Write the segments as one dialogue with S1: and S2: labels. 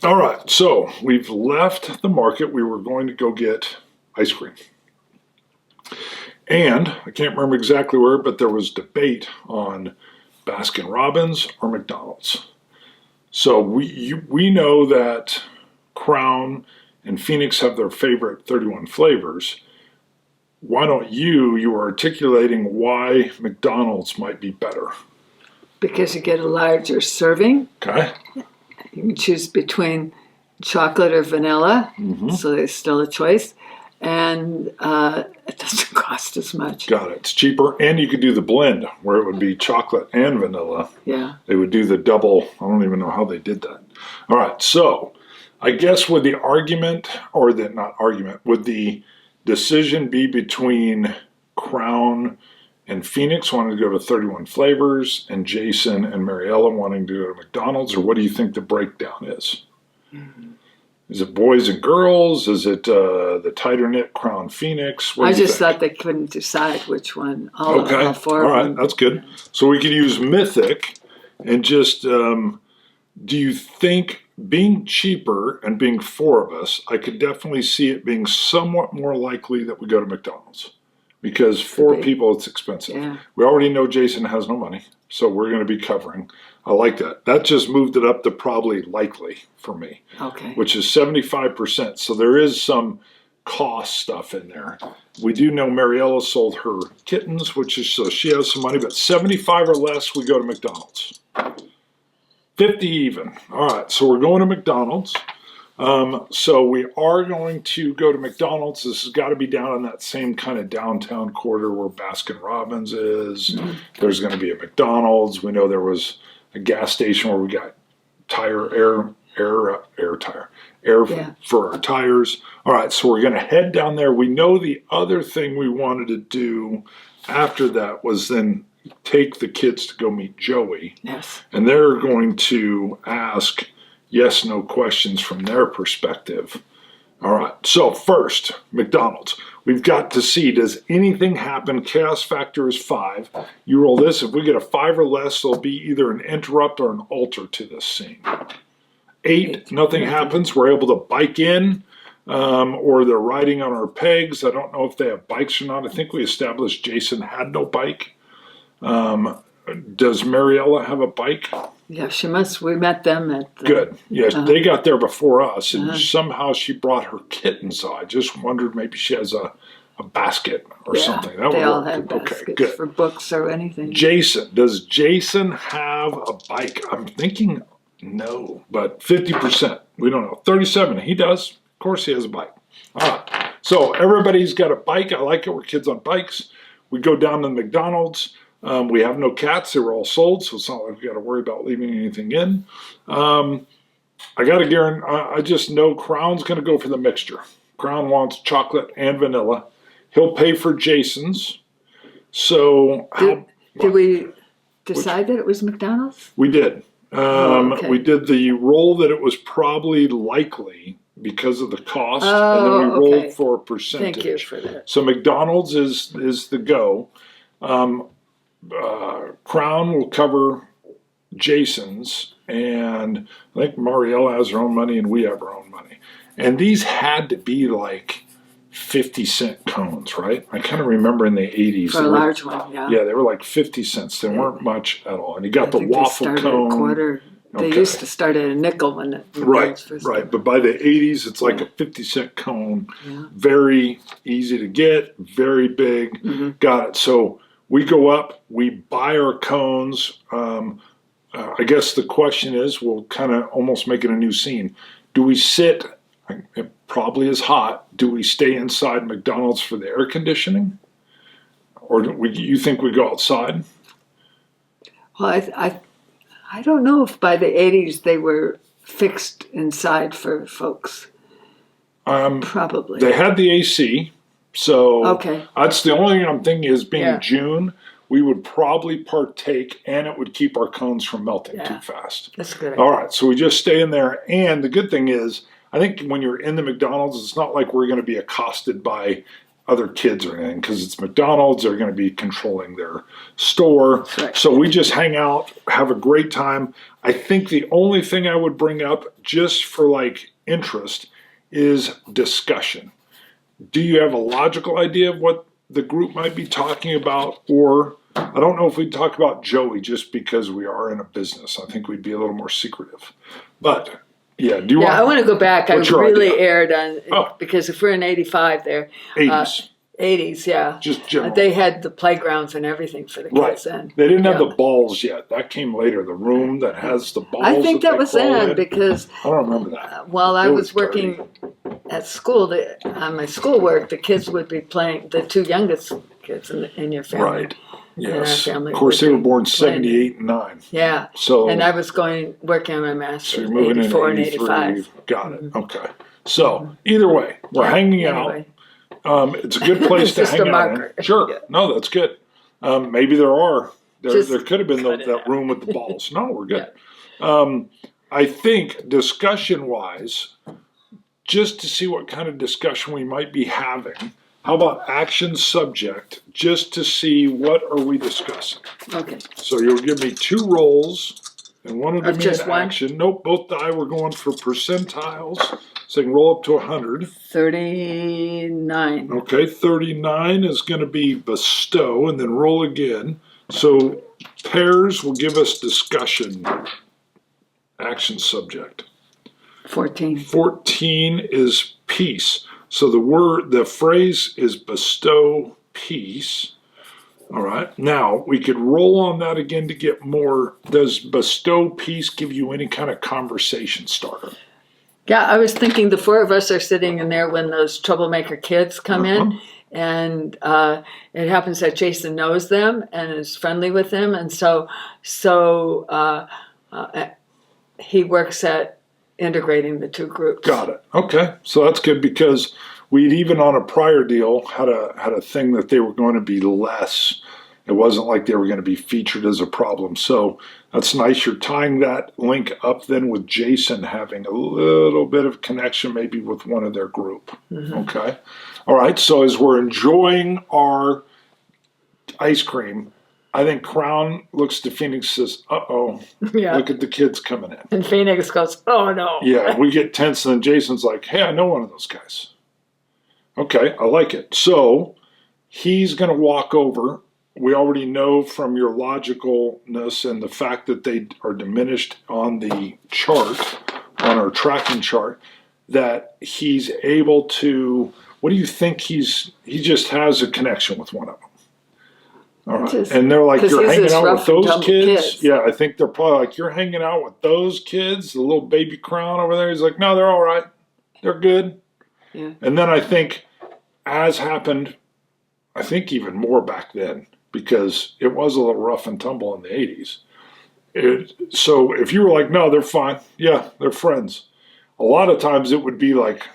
S1: All right, so we've left the market. We were going to go get ice cream. And I can't remember exactly where, but there was debate on Baskin Robbins or McDonald's. So we know that Crown and Phoenix have their favorite 31 flavors. Why don't you were articulating why McDonald's might be better.
S2: Because you get a larger serving.
S1: Okay.
S2: You can choose between chocolate or vanilla, so there's still a choice. And it doesn't cost as much.
S1: Got it. It's cheaper. And you could do the blend where it would be chocolate and vanilla.
S2: Yeah.
S1: They would do the double. I don't even know how they did that. All right. So I guess would the argument, or the not argument, would the decision be between Crown and Phoenix wanting to go to 31 flavors and Jason and Mariella wanting to go to McDonald's? Or what do you think the breakdown is? Is it boys and girls? Is it the tighter knit Crown Phoenix?
S2: I just thought they couldn't decide which one. All four
S1: all
S2: of
S1: right,
S2: them.
S1: that's good. So we could use Mythic and just, do you think being cheaper and being four of us, I could definitely see it being somewhat more likely that we go to McDonald's. Because four people, it's expensive. Yeah. We already know Jason has no money, so we're going to be covering. I like that. That just moved it up to probably likely for me, which is 75%. So there is some cost stuff in there. We do know Mariella sold her kittens, which is so she has some money, but 75 or less, we go to McDonald's. 50 even. All right, so we're going to McDonald's. So we are going to go to McDonald's. This has got to be down in that same kind of downtown quarter where Baskin Robbins is. There's going to be a McDonald's. We know there was a gas station where we got air for our tires. All right, so we're going to head down there. We know the other thing we wanted to do after that was then take the kids to go meet Joey.
S2: Yes.
S1: And they're going to ask yes, no questions from their perspective. All right, so first, McDonald's. We've got to see, does anything happen? Chaos factor is 5. You roll this. If we get a 5 or less, there'll be either an interrupt or an alter to this scene. 8, nothing happens. We're able to bike in, or they're riding on our pegs. I don't know if they have bikes or not. I think we established Jason had no bike. Does Mariella have a bike?
S2: Yeah, she must. We met them at the...
S1: Good. Yes, they got there before us, and somehow she brought her kittens. So I just wondered maybe she has a basket or something. That
S2: they
S1: would
S2: all
S1: work.
S2: have baskets
S1: good.
S2: for books or anything.
S1: Jason. Does Jason have a bike? I'm thinking no, but 50%. We don't know. 37. He does. Of course he has a bike. All right. So everybody's got a bike. I like it. We're kids on bikes. We go down to McDonald's. We have no cats. They were all sold, so it's not like we got to worry about leaving anything in. I got to guarantee. I just know Crown's going to go for the mixture. Crown wants chocolate and vanilla. He'll pay for Jason's. So
S2: did we decide that it was McDonald's?
S1: We did. We did the roll that it was probably likely because of the cost, and then we rolled for a percentage.
S2: Thank you for that.
S1: So McDonald's is the go. Crown will cover Jason's, and I think Mariella has her own money and we have our own money. And these had to be like 50-cent cones, right? I kind of remember in the 80s.
S2: For a large one, yeah.
S1: Yeah, they were like 50 cents. They weren't much at all. And you got the waffle cone.
S2: At a quarter. They used to start at a nickel when it first
S1: right. But by the 80s, it's like a 50-cent cone. Yeah. Very easy to get, very big. Got it. So we go up, we buy our cones. I guess the question is, we'll kind of almost make it a new scene. Do we sit, it probably is hot, do we stay inside McDonald's for the air conditioning? Or you think we go outside?
S2: Well, I don't know if by the 80s they were fixed inside for folks. Probably.
S1: They had the AC. So that's the only thing I'm thinking is being June, we would probably partake and it would keep our cones from melting too fast.
S2: That's good.
S1: All right, so we just stay in there. And the good thing is, I think when you're in the McDonald's, it's not like we're going to be accosted by other kids or anything because it's McDonald's. They're going to be controlling their store.
S2: Right.
S1: So we just hang out, have a great time. I think the only thing I would bring up just for like interest is discussion. Do you have a logical idea of what the group might be talking about? Or I don't know if we'd talk about Joey just because we are in a business. I think we'd be a little more secretive. But yeah, do you
S2: I want to go back. I
S1: what's your
S2: really
S1: idea?
S2: aired on, because if we're in 85 there,
S1: 80s.
S2: 80s, yeah.
S1: Just general.
S2: They had the playgrounds and everything for the kids then.
S1: They didn't have the balls yet. That came later. The room that has the balls.
S2: I think that
S1: they
S2: was
S1: crawl
S2: then
S1: in.
S2: because
S1: I don't remember that.
S2: while I
S1: It
S2: was
S1: was dirty.
S2: working at school, on my schoolwork, the kids would be playing, the two youngest kids in your family.
S1: Right. Yes.
S2: our family
S1: Of course,
S2: would
S1: they were
S2: be
S1: born
S2: playing.
S1: 78 and 9.
S2: Yeah.
S1: So,
S2: And I was working on my
S1: so
S2: master's
S1: you're
S2: in
S1: moving in
S2: 84 and
S1: 83.
S2: 85.
S1: Got it. Okay. So, either way, we're hanging
S2: Anyway.
S1: out. It's a good place to
S2: Just
S1: hang
S2: a
S1: out in.
S2: marker.
S1: Sure.
S2: Yeah.
S1: No, that's good. Maybe there are.
S2: Just
S1: There could have been
S2: cut it
S1: that
S2: out.
S1: room with the balls. No, we're good. I think discussion-wise, just to see what kind of discussion we might be having, how about action subject, just to see what are we discussing.
S2: Okay.
S1: So you'll give me 2 rolls, and one of them
S2: Just
S1: is
S2: one?
S1: action. Nope, both die. We're going for percentiles, so you can roll up to 100.
S2: 39.
S1: Okay, 39 is going to be bestow, and then roll again. So pairs will give us discussion, action subject.
S2: 14.
S1: 14 is peace. So the phrase is bestow peace. All right. Now we could roll on that again to get more. Does bestow peace give you any kind of conversation starter?
S2: Yeah, I was thinking the 4 of us are sitting in there when those troublemaker kids come in, and it happens that Jason knows them and is friendly with them, and so he works at integrating the 2 groups.
S1: Got it. Okay. So that's good because we'd even on a prior deal had a thing that they were going to be less. It wasn't like they were going to be featured as a problem. So that's nice. You're tying that link up then with Jason having a little bit of connection maybe with one of their group. Okay. All right. So as we're enjoying our ice cream, I think Crown looks to Phoenix and says, uh-oh,
S2: Yeah.
S1: look at the kids coming in.
S2: And Phoenix goes, oh no.
S1: Yeah, we get tense, and then Jason's like, hey, I know one of those guys. Okay, I like it. So he's going to walk over. We already know from your logicalness and the fact that they are diminished on the chart, on our tracking chart, that he's able to, what do you think he just has a connection with one of them? All right. And they're like,
S2: 'cause
S1: you're
S2: he's
S1: hanging
S2: this
S1: out
S2: rough
S1: with
S2: and
S1: those
S2: tumble
S1: kids?
S2: kids.
S1: Yeah, I think they're probably like, you're hanging out with those kids, the little baby Crown over there. He's like, no, they're all right. They're good.
S2: Yeah.
S1: And then I think, as happened, I think even more back then, because it was a little rough and tumble in the 80s. So if you were like, no, they're fine. Yeah, they're friends. A lot of times it would be like,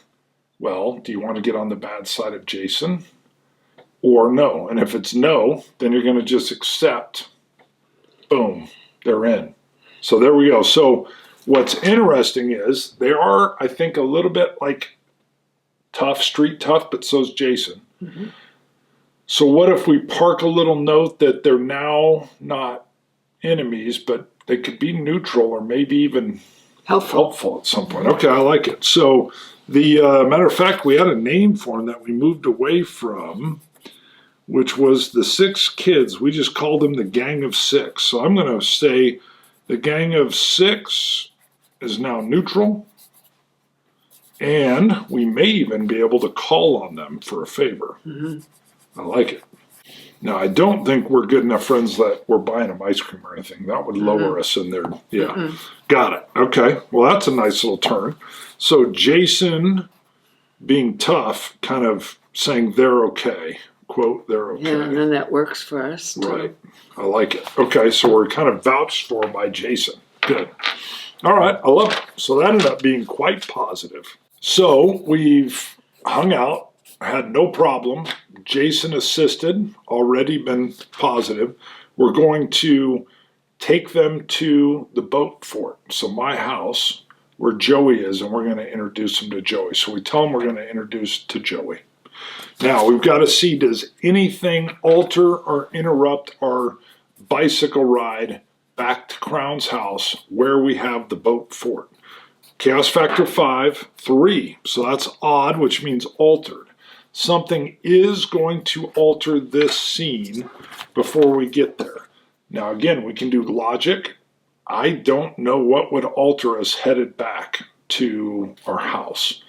S1: well, do you want to get on the bad side of Jason? Or no. And if it's no, then you're going to just accept, boom, they're in. So there we go. So what's interesting is they are, I think, a little bit like tough, street tough, but so's Jason. So what if we park a little note that they're now not enemies, but they could be neutral or maybe even helpful at some point. Okay, I like it. So the matter of fact, we had a name for them that we moved away from, which was the 6 kids. We just called them the Gang of 6. So I'm going to say the Gang of 6 is now neutral, and we may even be able to call on them for a favor. I like it. Now, I don't think we're good enough friends that we're buying them ice cream or anything. That would lower us in there. Yeah. Got it. Okay. Well, that's a nice little turn. So Jason being tough, kind of saying they're okay. Quote, they're okay.
S2: Yeah, and then that works for us too.
S1: Right. I like it. Okay, so we're kind of vouched for by Jason. Good. All right, I love it. So that ended up being quite positive. So we've hung out, had no problem. Jason assisted, already been positive. We're going to take them to the boat fort. So my house, where Joey is, and we're going to introduce them to Joey. So we tell them we're going to introduce to Joey. Now we've got to see, does anything alter or interrupt our bicycle ride back to Crown's house where we have the boat fort? Chaos factor 5, 3. So that's odd, which means altered. Something is going to alter this scene before we get there. Now again, we can do logic. I don't know what would alter us headed back to our house.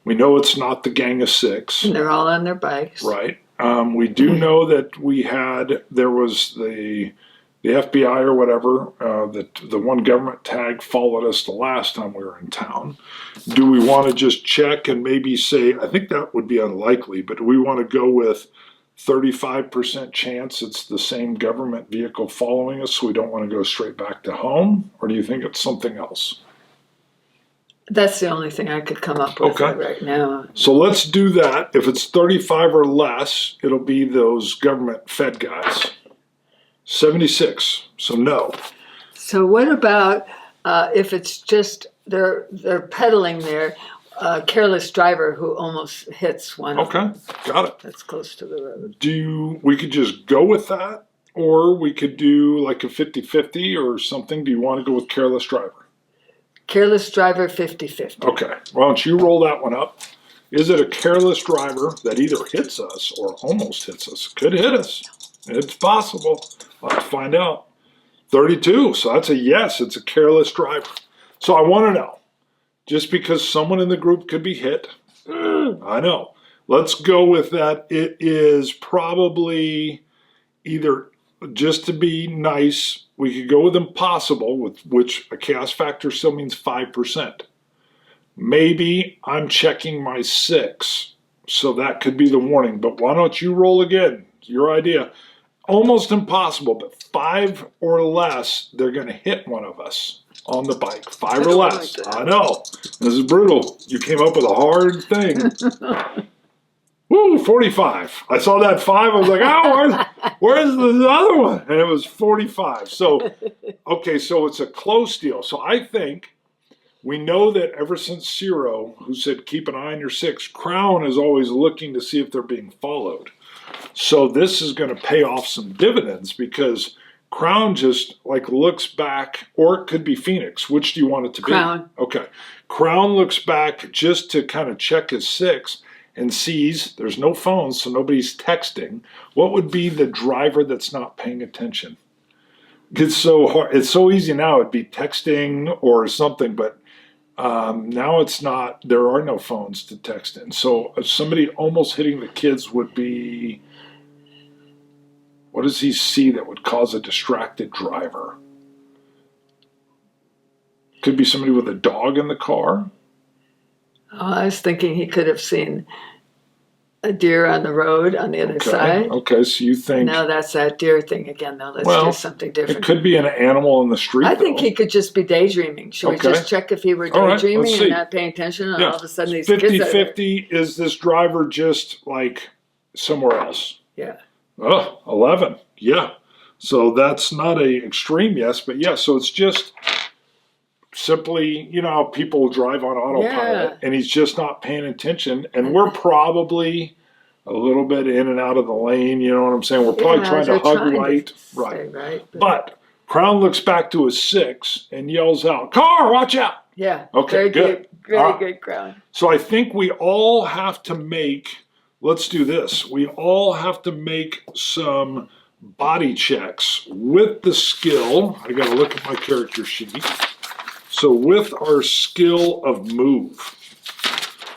S1: We know it's not the gang of 6.
S2: And they're all on their bikes.
S1: Right. We do know that there was the FBI or whatever, that the one government tag followed us the last time we were in town. Do we want to just check and maybe say, I think that would be unlikely, but do we want to go with 35% chance it's the same government vehicle following us, so we don't want to go straight back to home? Or do you think it's something else?
S2: That's the only thing I could come up with right now.
S1: So let's do that. If it's 35 or less, it'll be those government fed guys. 76, so no.
S2: So what about if it's just they're pedaling there, careless driver who almost hits one of them.
S1: Got it.
S2: That's close to the road.
S1: We could just go with that, or we could do like a 50-50 or something. Do you want to go with careless driver?
S2: Careless driver 50-50.
S1: Okay, why don't you roll that one up? Is it a careless driver that either hits us or almost hits us? Could hit us. It's possible. I'll have to find out. 32, so that's a yes, it's a careless driver. So I want to know, just because someone in the group could be hit, I know. Let's go with that. It is probably either, just to be nice, we could go with impossible, with which a chaos factor still means 5%. Maybe I'm checking my 6, so that could be the warning. But why don't you roll again? Your idea. Almost impossible, but 5 or less, they're going to hit one of us on the bike. 5 or less. I know. This is brutal. You came up with a hard thing. Woo, 45. I saw that 5. I was like, oh, where's the other one? And it was 45. So, okay, so it's a close deal. So I think we know that ever since Ciro, who said keep an eye on your 6, Crown is always looking to see if they're being followed. So this is going to pay off some dividends, because Crown just like looks back, or it could be Phoenix. Which do you want it to be?
S2: Crown.
S1: Okay. Crown looks back just to kind of check his 6 and sees there's no phones, so nobody's texting. What would be the driver that's not paying attention? It's so hard. It's so easy now. It'd be texting or something, but now it's not. There are no phones to text in. So somebody almost hitting the kids would be, what does he see that would cause a distracted driver? Could be somebody with a dog in the car.
S2: Oh, I was thinking he could have seen a deer on the road on the other side.
S1: Okay, so you think...
S2: No, that's that deer thing again, though. Let's do something different.
S1: It could be an animal in the street,
S2: I think he could just be daydreaming. Should we just check if he were daydreaming and not paying attention, and all of a sudden these
S1: 50-50, is this driver just like somewhere else?
S2: Yeah.
S1: Oh, 11. Yeah. So that's not a extreme yes, but yeah, so it's just simply, you know how people drive on autopilot, and he's just not paying attention, and we're probably a little bit in and out of the lane, you know what I'm saying? We're probably trying to hug right. But Crown looks back to his 6 and yells out, "Car, watch out!"
S2: Yeah.
S1: Okay, good.
S2: Very good, Crown.
S1: So I think we all have to make, let's do this. We all have to make some body checks with the skill. I got to look at my character sheet. So with our skill of move.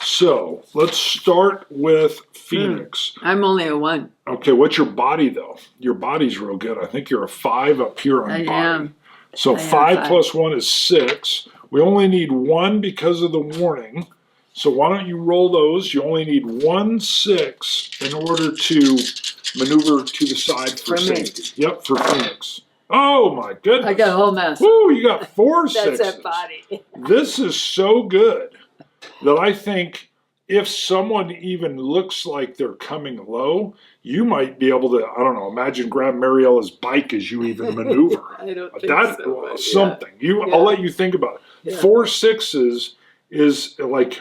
S1: So let's start with Phoenix.
S2: I'm only a 1.
S1: Okay, what's your body though? Your body's real good. I think you're a 5 up here on
S2: I
S1: body.
S2: am.
S1: So 5 plus 1 is 6. We only need 1 because of the warning. So why don't you roll those? You only need 1 6 in order to maneuver to the side for safety. Yep, for Phoenix. Oh my goodness.
S2: I got a whole mess.
S1: Woo, you got 4 6s.
S2: That's that body.
S1: This is so good that I think if someone even looks like they're coming low, you might be able to, I don't know, imagine grab Mariella's bike as you even maneuver.
S2: I don't think
S1: That's
S2: so,
S1: something. I'll let you think about it. 4 6s is like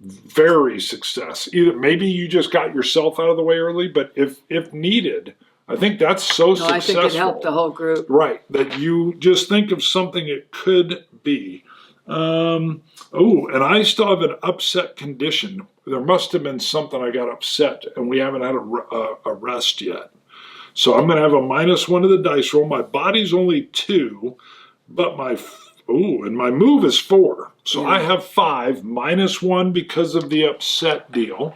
S1: very success. Either maybe you just got yourself out of the way early, but if needed, I think that's so
S2: No, I
S1: successful.
S2: think it helped the whole group.
S1: Right, that you just think of something it could be. And I still have an upset condition. There must have been something I got upset, and we haven't had a rest yet. So I'm going to have a -1 to the dice roll. My body's only 2, but my move is 4. So I have 5, -1 because of the upset deal.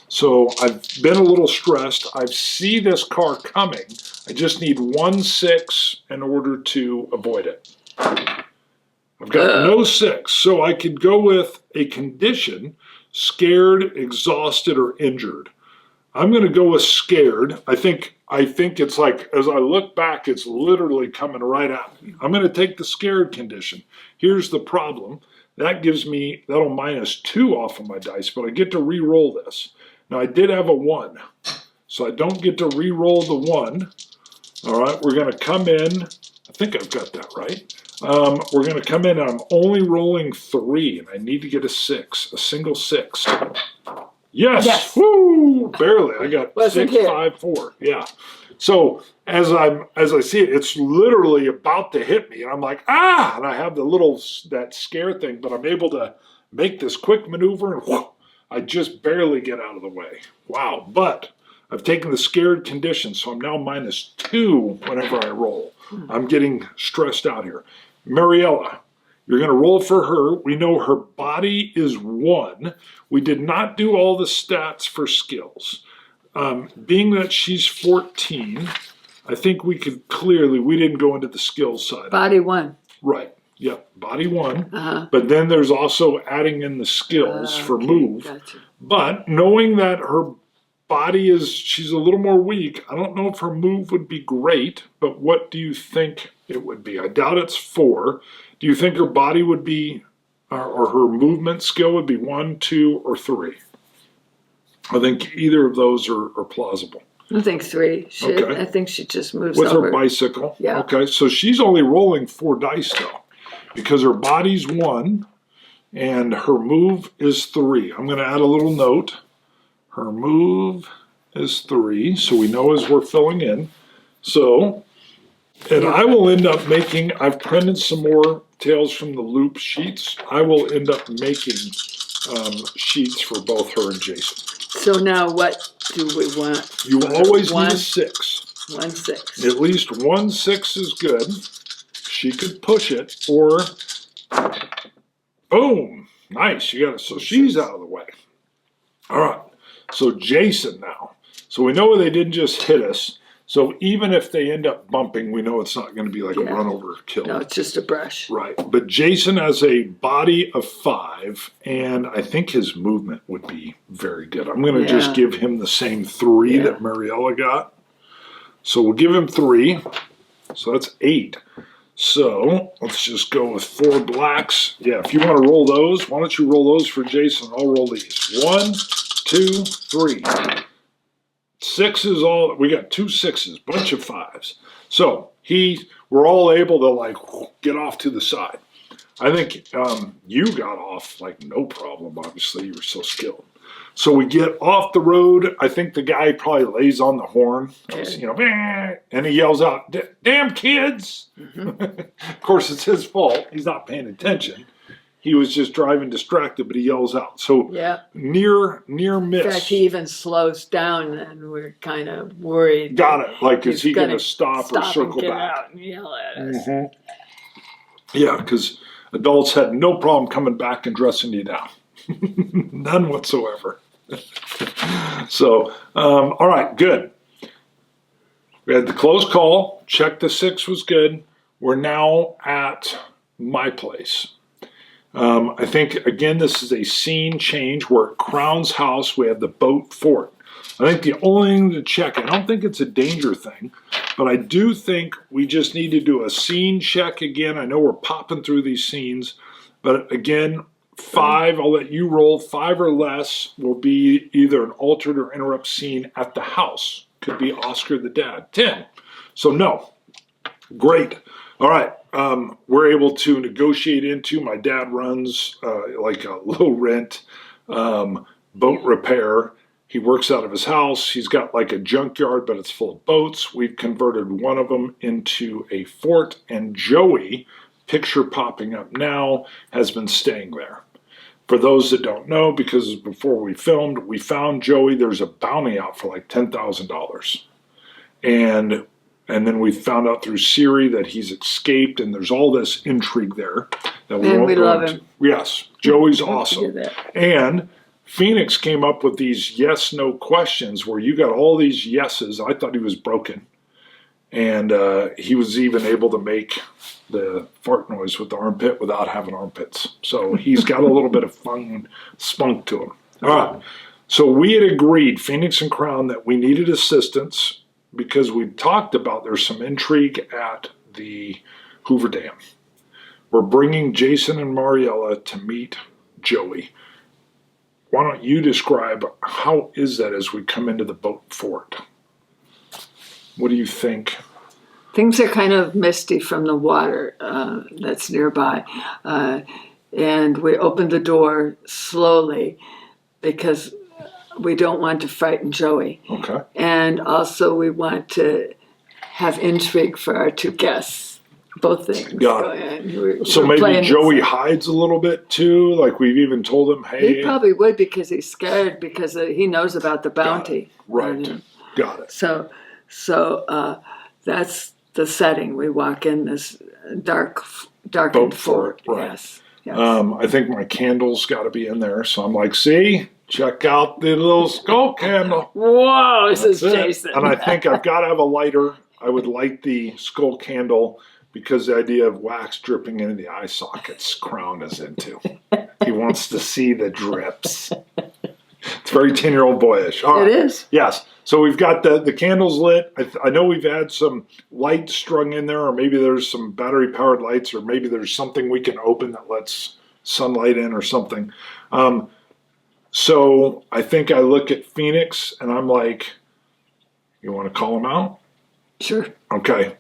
S1: So I've been a little stressed. I see this car coming. I just need 1 6 in order to avoid it. I've got no 6, so I could go with a condition: scared, exhausted, or injured. I'm going to go with scared. I think it's like, as I look back, it's literally coming right at me. I'm going to take the scared condition. Here's the problem. That'll -2 off of my dice, but I get to re-roll this. Now, I did have a 1, so I don't get to re-roll the 1. All right, we're going to come in. I think I've got that right. We're going to come in, and I'm only rolling 3, and I need to get a 6, a single 6. Yes! Woo! Barely. I got 6, 5, 4. Yeah. So as I see it, it's literally about to hit me, and I'm like, and I have that scare thing, but I'm able to make this quick maneuver, and whoosh, I just barely get out of the way. Wow. But I've taken the scared condition, so I'm now -2 whenever I roll. I'm getting stressed out here. Mariella, you're going to roll for her. We know her body is 1. We did not do all the stats for skills. Being that she's 14, I think we didn't go into the skills side.
S2: Body 1.
S1: Right. Yep. Body 1. But then there's also adding in the skills for move.
S2: Gotcha.
S1: But knowing that her body she's a little more weak, I don't know if her move would be great, but what do you think it would be? I doubt it's 4. Do you think her body would be, or her movement skill would be 1, 2, or 3? I think either of those are plausible.
S2: I think 3.
S1: Okay.
S2: I think she just moves
S1: With
S2: over.
S1: her bicycle?
S2: Yeah.
S1: Okay, so she's only rolling 4 dice though, because her body's 1 and her move is 3. I'm going to add a little note. Her move is 3, so we know as we're filling in. So, and I will end up I've printed some more Tales from the Loop sheets. I will end up making sheets for both her and Jason.
S2: So now what do we want?
S1: You always need a 6.
S2: 1 6.
S1: At least 1 6 is good. She could push it, or boom, nice. So she's out of the way. All right. So Jason now. So we know they didn't just hit us. So even if they end up bumping, we know it's not going to be like a run over kill.
S2: No, it's just a brush.
S1: Right. But Jason has a body of 5, and I think his movement would be very good. I'm going to just give him the same 3 that Mariella got. So we'll give him 3. So that's 8. So let's just go with 4 blacks. Yeah, if you want to roll those, why don't you roll those for Jason? I'll roll these. 1, 2, 3. 6 is all. We got 2 6s, bunch of 5s. So we're all able to get off to the side. I think you got off like no problem. Obviously, you were so skilled. So we get off the road. I think the guy probably lays on the horn, and he yells out, "Damn kids!" Mm-hmm. Of course, it's his fault. He's not paying attention. He was just driving distracted, but he yells out. So near miss.
S2: In fact, he even slows down, and we're kind of worried.
S1: Got it. Like, is he going to stop or circle
S2: and
S1: back?
S2: Out and yell at us.
S1: Mm-hmm. Yeah, because adults had no problem coming back and dressing you down. None whatsoever. So, all right, good. We had the close call. Checked the 6 was good. We're now at my place. I think, again, this is a scene change. We're at Crown's house. We have the boat fort. I think the only thing to check, I don't think it's a danger thing, but I do think we just need to do a scene check again. I know we're popping through these scenes, but again, 5, I'll let you roll. 5 or less will be either an altered or interrupt scene at the house. Could be Oscar the dad. 10. So no. Great. All right. We're able to negotiate into, my dad runs like a low rent boat repair. He works out of his house. He's got like a junkyard, but it's full of boats. We've converted one of them into a fort, and Joey, picture popping up now, has been staying there. For those that don't know, because before we filmed, we found Joey. There's a bounty out for like $10,000. And then we found out through Siri that he's escaped, and there's all this intrigue there that we won't
S2: we
S1: go
S2: love
S1: into.
S2: him.
S1: Yes, Joey's
S2: Don't
S1: awesome.
S2: forget that.
S1: And Phoenix came up with these yes/no questions where you got all these yeses. I thought he was broken. And he was even able to make the fart noise with the armpit without having armpits. So he's got a little bit of fun spunk to him. All right. So we had agreed, Phoenix and Crown, that we needed assistance because we talked about there's some intrigue at the Hoover Dam. We're bringing Jason and Mariella to meet Joey. Why don't you describe how is that as we come into the boat fort? What do you think?
S2: Things are kind of misty from the water that's nearby. And we open the door slowly because we don't want to frighten Joey.
S1: Okay.
S2: And also we want to have intrigue for our two guests. Both things.
S1: Got it. So
S2: we're
S1: maybe
S2: playing
S1: Joey hides a little bit too? Like we've even told him, hey.
S2: He probably would because he's scared because he knows about the bounty.
S1: Right. Got it.
S2: So that's the setting. We walk in this darkened
S1: Boat
S2: fort.
S1: Right.
S2: Yes. Yes.
S1: I think my candle's got to be in there. So I'm like, see, check out the little skull candle.
S2: Whoa, says
S1: That's it.
S2: Jason.
S1: And I think I've got to have a lighter. I would light the skull candle because the idea of wax dripping into the eye sockets, Crown is into. He wants to see the drips. It's very 10-year-old boyish. All right.
S2: It is.
S1: Yes. So we've got the candles lit. I know we've had some lights strung in there, or maybe there's some battery-powered lights, or maybe there's something we can open that lets sunlight in or something. So I think I look at Phoenix, and I'm like, you want to call him out?
S2: Sure.
S1: Okay.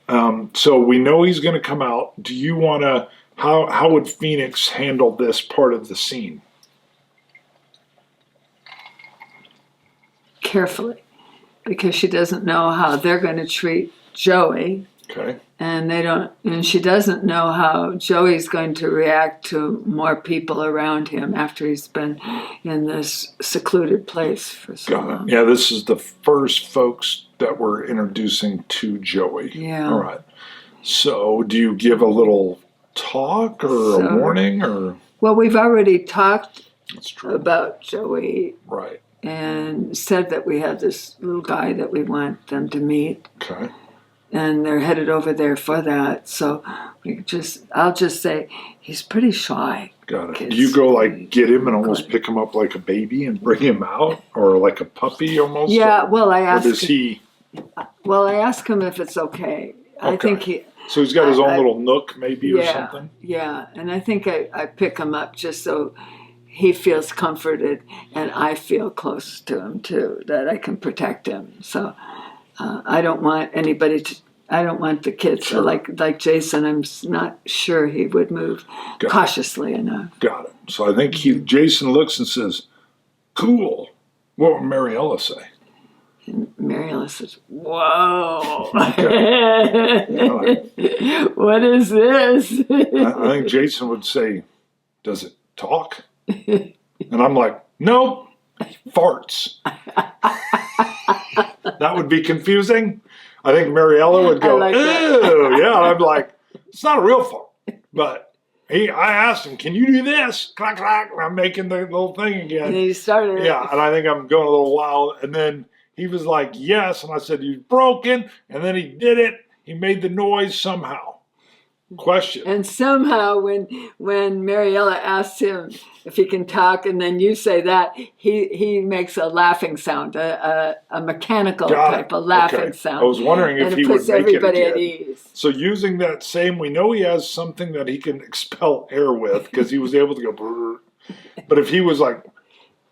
S1: So we know he's going to come out. Do you want to, how would Phoenix handle this part of the scene?
S2: Carefully. Because she doesn't know how they're going to treat Joey.
S1: Okay.
S2: And she doesn't know how Joey's going to react to more people around him after he's been in this secluded place for so long.
S1: Yeah, this is the first folks that we're introducing to Joey.
S2: Yeah.
S1: All right. So do you give a little talk or a warning or?
S2: Well, we've already talked
S1: That's true.
S2: about Joey.
S1: Right.
S2: And said that we have this little guy that we want them to meet.
S1: Okay.
S2: And they're headed over there for that. So I'll just say he's pretty shy.
S1: Got it. Do you go like get him and almost pick him up like a baby and bring him out, or like a puppy almost?
S2: Yeah.
S1: Or,
S2: well, I asked.
S1: Or does he?
S2: Well, I asked him if it's okay. I think he.
S1: So he's got his own little nook, maybe, or something.
S2: Yeah, and I think I pick him up just so he feels comforted, and I feel close to him too, that I can protect him. So I don't want anybody to. I don't want the kids to like Jason. I'm not sure he would move cautiously enough.
S1: Got it. So I think Jason looks and says, "Cool." What would Mariella say?
S2: And Mariella says, "Whoa,
S1: Okay.
S2: what is this?"
S1: I think Jason would say, "Does it talk?" And I'm like, "Nope, farts." That would be confusing. I think Mariella would go, "Ew." Yeah, I'm like, "It's not a real fart." But I asked him, "Can you do this?" Clack, clack. And I'm making the little thing again.
S2: And he started.
S1: Yeah, and I think I'm going a little wild. And then he was like, "Yes." And I said, "He's broken." And then he did it. He made the noise somehow. Question.
S2: And somehow when Mariella asks him if he can talk, and then you say that, he makes a laughing sound, a mechanical type of laughing sound.
S1: I was wondering if he would
S2: puts
S1: make
S2: everybody
S1: it
S2: at
S1: again.
S2: ease.
S1: So using that same, we know he has something that he can expel air with because he was able to go brrr. But if he was like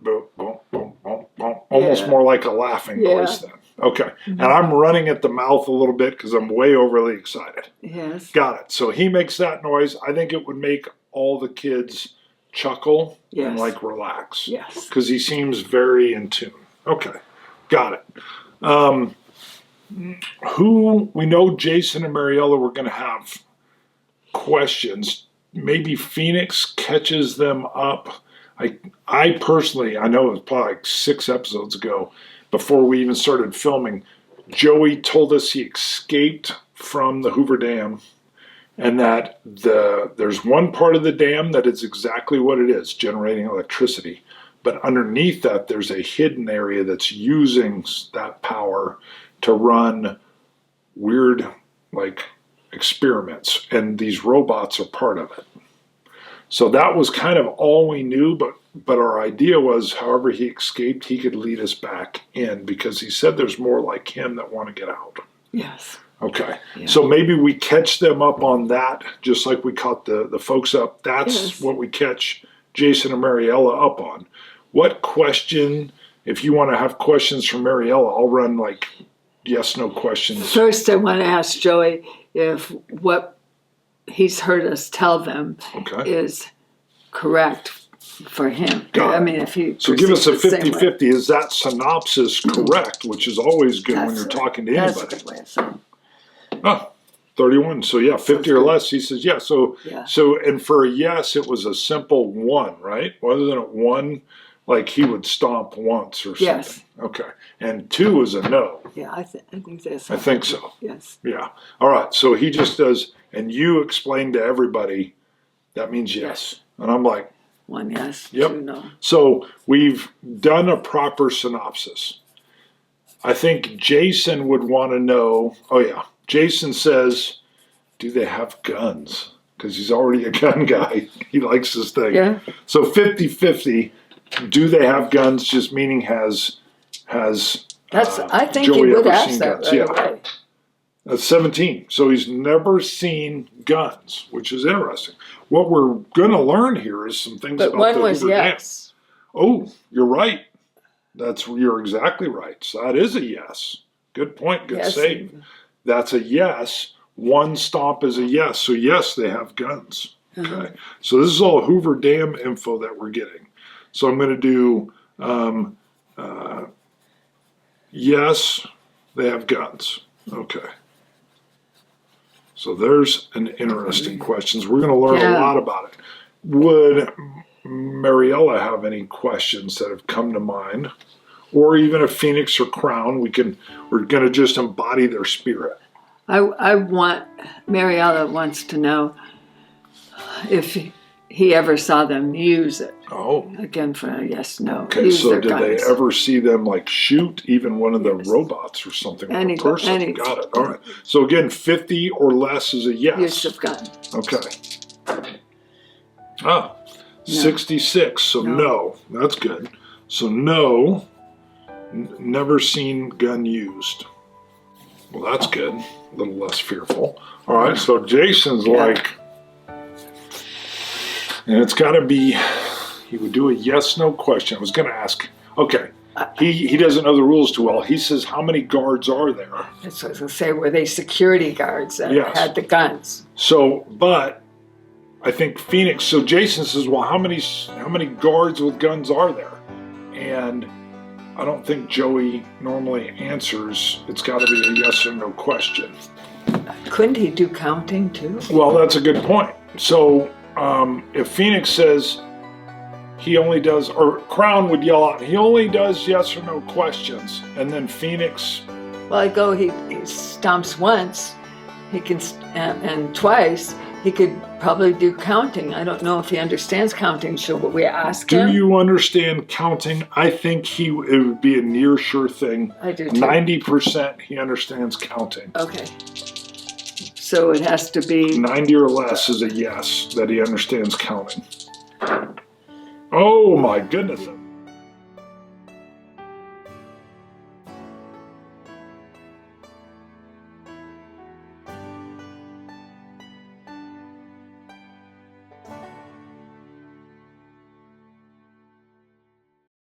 S1: boom, boom, boom, boom, boom, almost more like a laughing noise then. Okay. And I'm running at the mouth a little bit because I'm way overly excited.
S2: Yes.
S1: Got it. So he makes that noise. I think it would make all the kids chuckle and
S2: Yes.
S1: like relax.
S2: Yes.
S1: Because he seems very in tune. Okay, got it. Who we know Jason and Mariella were going to have questions. Maybe Phoenix catches them up. I personally, I know it was probably like 6 episodes ago, before we even started filming, Joey told us he escaped from the Hoover Dam, and that there's one part of the dam that is exactly what it is, generating electricity. But underneath that, there's a hidden area that's using that power to run weird, like, experiments, and these robots are part of it. So that was kind of all we knew, but our idea was, however he escaped, he could lead us back in, because he said there's more like him that want to get out.
S2: Yes.
S1: Okay,
S2: Yeah.
S1: so maybe we catch them up on that, just like we caught the folks up. That's
S2: Yes.
S1: what we catch Jason and Mariella up on. What question, if you want to have questions from Mariella, I'll run like yes, no questions.
S2: First, I want to ask Joey if what he's heard us tell them
S1: Okay.
S2: is correct for him.
S1: Got it.
S2: I mean, if he
S1: So give us a
S2: perceives it the same way.
S1: 50-50. Is that synopsis correct? Which is always good when you're talking to
S2: That's a
S1: anybody.
S2: good way of saying it.
S1: Oh, 31. So yeah, 50 or less. He says yeah. So
S2: Yeah.
S1: and for a yes, it was a simple 1, right? Rather than a 1, like he would stomp once or something.
S2: Yes.
S1: Okay. And 2 is a no.
S2: Yeah, I think that's.
S1: I think so.
S2: Yes.
S1: Yeah. All right. So he just does, and you explain to everybody, that means yes. And I'm like,
S2: 1 yes,
S1: Yep.
S2: 2 no.
S1: so we've done a proper synopsis. I think Jason would want to know, oh yeah, Jason says, do they have guns? Because he's already a gun guy. He likes this thing.
S2: Yeah.
S1: So 50-50, do they have guns, just meaning has
S2: That's. I think
S1: Joey
S2: he would
S1: ever
S2: ask
S1: seen
S2: that
S1: guns?
S2: right
S1: Yeah.
S2: away.
S1: That's 17. So he's never seen guns, which is interesting. What we're going to learn here is some things
S2: But
S1: about
S2: one
S1: the
S2: was
S1: Hoover Dam.
S2: yes.
S1: Oh, you're right. You're exactly right. So that is a yes. Good point. Good
S2: Yes.
S1: save. That's a yes. 1 stomp is a yes. So yes, they have guns. Okay. So this is all Hoover Dam info that we're getting. So I'm going to do yes, they have guns. Okay. So there's an interesting questions. We're going to learn a
S2: Yeah.
S1: lot about it. Would Mariella have any questions that have come to mind? Or even if Phoenix or Crown, we're going to just embody their spirit.
S2: I want Mariella wants to know if he ever saw them use it.
S1: Oh,
S2: Again, for a yes, no.
S1: okay.
S2: Use
S1: So
S2: their
S1: did they
S2: guns.
S1: ever see them like shoot even one of the
S2: Yes.
S1: robots or something? Or a
S2: Any-
S1: person?
S2: any-
S1: Got it. All right. So again, 50 or less is a yes.
S2: Use of gun.
S1: Okay. Ah, 66. So no. That's good. So no, never seen gun used. Well, that's good. A little less fearful. All right. So Jason's like, and it's got to be, he would do a yes, no question. I was going to ask, okay. He doesn't know the rules too well. He says, how many guards are there?
S2: That's what I was going to say. Were they security guards that
S1: Yes.
S2: had the guns?
S1: So, but I think Phoenix. So Jason says, "Well, how many guards with guns are there?" And I don't think Joey normally answers. It's got to be a yes or no question.
S2: Couldn't he do counting too?
S1: Well, that's a good point. So if Phoenix says he only does, or Crown would yell out, he only does yes or no questions, and then Phoenix.
S2: Well, I go. He stomps once. He can and twice. He could probably do counting. I don't know if he understands counting. Should we ask him?
S1: Do you understand counting? I think it would be a near sure thing.
S2: I do too.
S1: 90% he understands counting.
S2: Okay. So it has to be
S1: 90 or less is a yes that he understands counting. Oh my goodness.